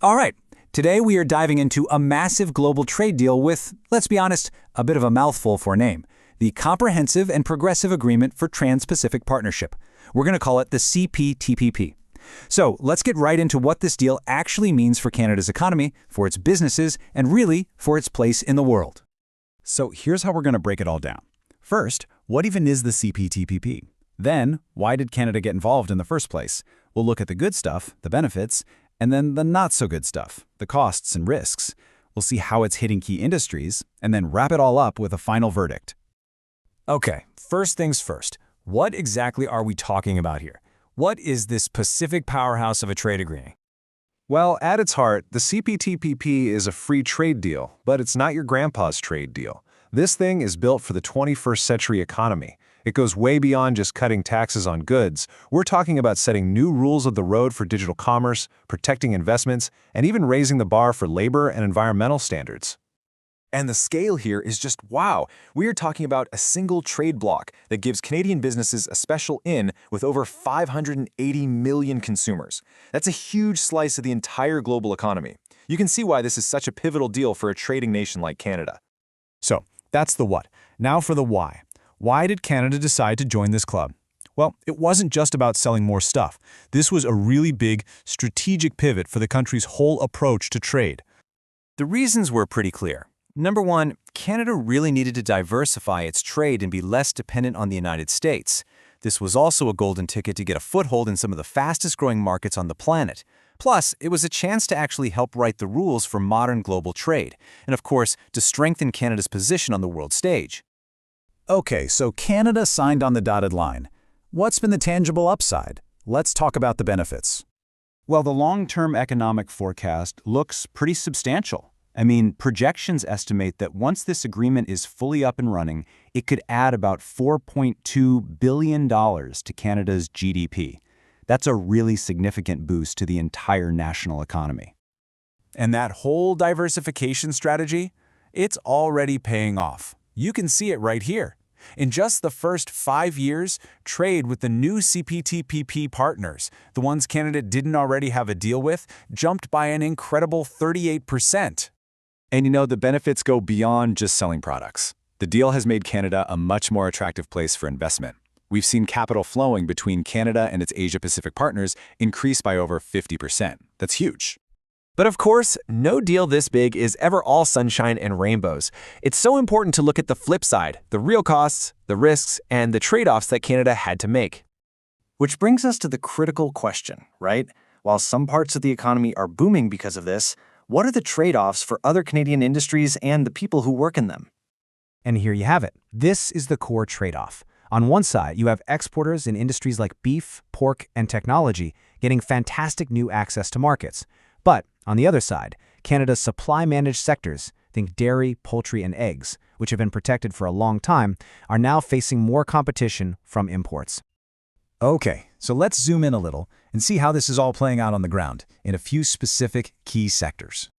All right, today we are diving into a massive global trade deal with, let's be honest, a bit of a mouthful for a name. The Comprehensive and Progressive Agreement for Trans-Pacific Partnership. We're going to call it the CPTPP. So let's get right into what this deal actually means for Canada's economy, for its businesses, and really for its place in the world. So here's how we're going to break it all down. First, what even is the CPTPP? Then, why did Canada get involved in the first place? We'll look at the good stuff, the benefits, and then the not-so-good stuff, the costs and risks. We'll see how it's hitting key industries, and then wrap it all up with a final verdict. Okay, first things first. What exactly are we talking about here? What is this Pacific powerhouse of a trade agreement? Well, at its heart, the CPTPP is a free trade deal, but it's not your grandpa's trade deal. This thing is built for the 21st century economy. It goes way beyond just cutting taxes on goods. We're talking about setting new rules of the road for digital commerce, protecting investments, and even raising the bar for labor and environmental standards. And the scale here is just wow. We are talking about a single trade bloc that gives Canadian businesses a special in with over 580 million consumers. That's a huge slice of the entire global economy. You can see why this is such a pivotal deal for a trading nation like Canada. So, that's the what. Now for the why. Why did Canada decide to join this club? Well, it wasn't just about selling more stuff. This was a really big, strategic pivot for the country's whole approach to trade. The reasons were pretty clear. Number one, Canada really needed to diversify its trade and be less dependent on the United States. This was also a golden ticket to get a foothold in some of the fastest-growing markets on the planet. Plus, it was a chance to actually help write the rules for modern global trade, and of course, to strengthen Canada's position on the world stage. Okay, so Canada signed on the dotted line. What's been the tangible upside? Let's talk about the benefits. Well, the long-term economic forecast looks pretty substantial. I mean, projections estimate that once this agreement is fully up and running, it could add about $4.2 billion to Canada's GDP. That's a really significant boost to the entire national economy. And that whole diversification strategy, it's already paying off. You can see it right here. In just the first 5 years, trade with the new CPTPP partners, the ones Canada didn't already have a deal with, jumped by an incredible 38%. And the benefits go beyond just selling products. The deal has made Canada a much more attractive place for investment. We've seen capital flowing between Canada and its Asia-Pacific partners increase by over 50%. That's huge. But of course, no deal this big is ever all sunshine and rainbows. It's so important to look at the flip side, the real costs, the risks, and the trade-offs that Canada had to make. Which brings us to the critical question, right? While some parts of the economy are booming because of this, what are the trade-offs for other Canadian industries and the people who work in them? And here you have it. This is the core trade-off. On one side, you have exporters in industries like beef, pork, and technology getting fantastic new access to markets. But on the other side, Canada's supply-managed sectors, think dairy, poultry, and eggs, which have been protected for a long time, are now facing more competition from imports. Okay, so let's zoom in a little and see how this is all playing out on the ground in a few specific key sectors.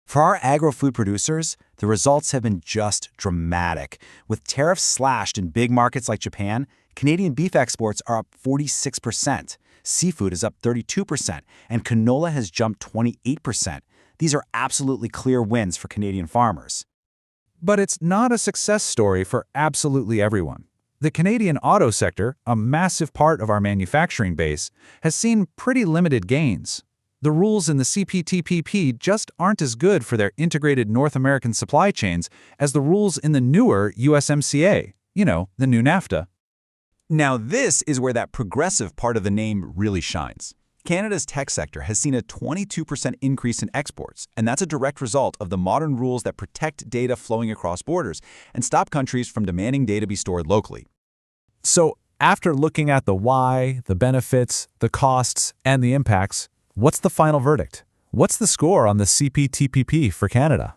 For our agro-food producers, the results have been just dramatic. With tariffs slashed in big markets like Japan, Canadian beef exports are up 46%. Seafood is up 32%, and canola has jumped 28%. These are absolutely clear wins for Canadian farmers. But it's not a success story for absolutely everyone. The Canadian auto sector, a massive part of our manufacturing base, has seen pretty limited gains. The rules in the CPTPP just aren't as good for their integrated North American supply chains as the rules in the newer USMCA, the new NAFTA. Now this is where that progressive part of the name really shines. Canada's tech sector has seen a 22% increase in exports, and that's a direct result of the modern rules that protect data flowing across borders and stop countries from demanding data be stored locally. So, after looking at the why, the benefits, the costs, and the impacts, what's the final verdict? What's the score on the CPTPP for Canada?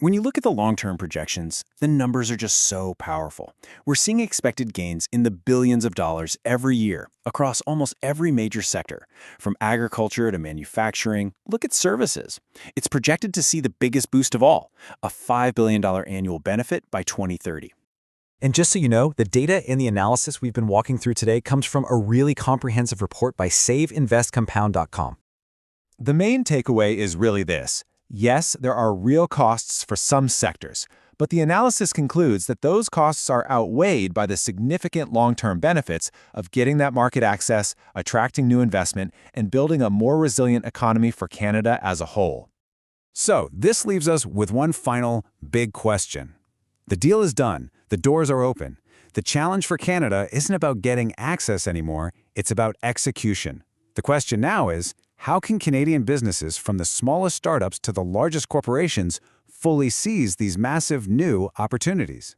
When you look at the long-term projections, the numbers are just so powerful. We're seeing expected gains in the billions of dollars every year across almost every major sector, from agriculture to manufacturing. Look at services. It's projected to see the biggest boost of all, a $5 billion annual benefit by 2030. And just so you know, the data in the analysis we've been walking through today comes from a really comprehensive report by SaveinvestCompound.com. The main takeaway is really this. Yes, there are real costs for some sectors, but the analysis concludes that those costs are outweighed by the significant long-term benefits of getting that market access, attracting new investment, and building a more resilient economy for Canada as a whole. So, this leaves us with one final big question. The deal is done. The doors are open. The challenge for Canada isn't about getting access anymore, it's about execution. The question now is, how can Canadian businesses, from the smallest startups to the largest corporations, fully seize these massive new opportunities?